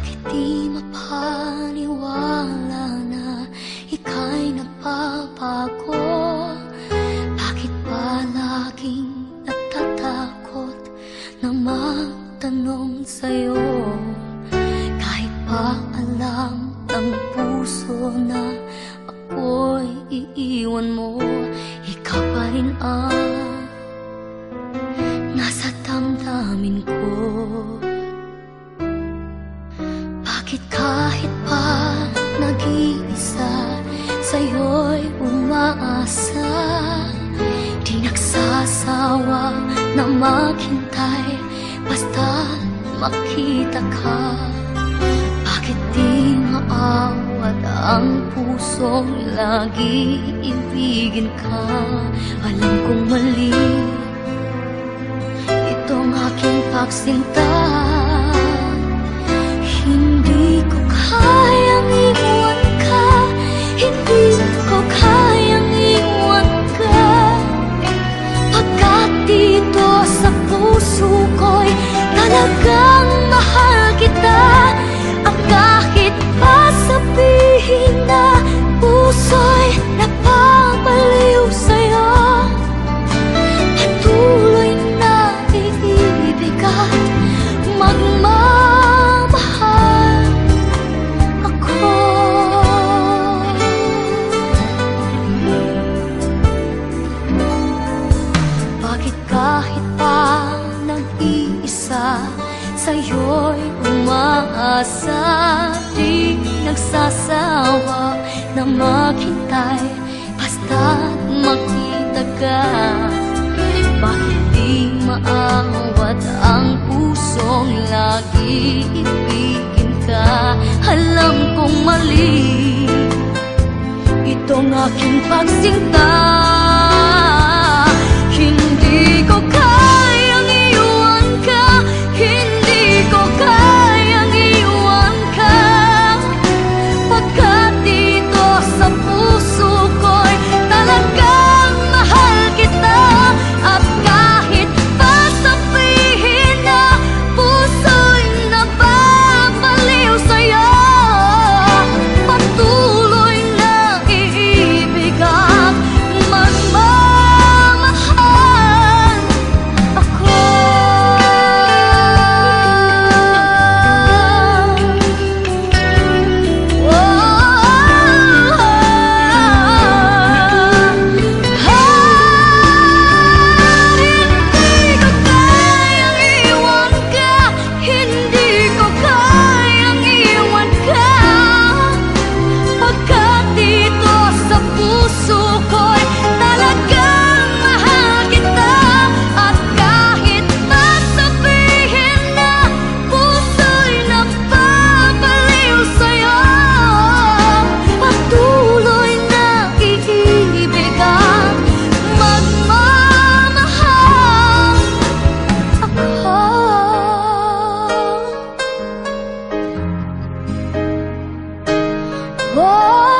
Bakit di mapaniwala na ika'y nagbabago? Bakit ba laging natatakot na magtanong sa'yo? Kahit pa alam ng puso na ako'y iiwan mo, ikaw pa rin ang nasa damdamin ko. Bakit kahit pa nag-iisa, sa'yo'y umaasa, di nagsasawa na maghintay basta makita ka? Bakit di maawat ang pusong lagi ibigin ka? Alam kong mali itong aking pagsinta. Hindi ko kayang iwan ka, hindi ko kayang iwan ka. Pagkat dito sa puso ko'y talagang mahal kita. Ang kahit pa sabihin na puso'y napapaliw sa'yo, patuloy na iibig at magmamahal ako. Bakit kahit pa nag-iisa, sa'yo'y umaasa, di nagsasawa na maghintay basta't makita ka? Bakit di maawat ang pusong lagi ibigin ka? Alam kong mali itong aking pagsinta. Hindi ko kayang iwan ka, hindi ko kayang iwan ka. Pagkat dito sa puso ko'y talagang mahal kita. At kahit pa sabihin na puso'y nababaliw sa'yo, patuloy na iibig at magmamahal ako. Hindi ko kayang iwan ka, pagkat dito sa puso ko'y talagang mahal kita. At kahit pa sabihin na puso'y napapaliw sa'yo, patuloy na iibig at magmamahal ako. Oh,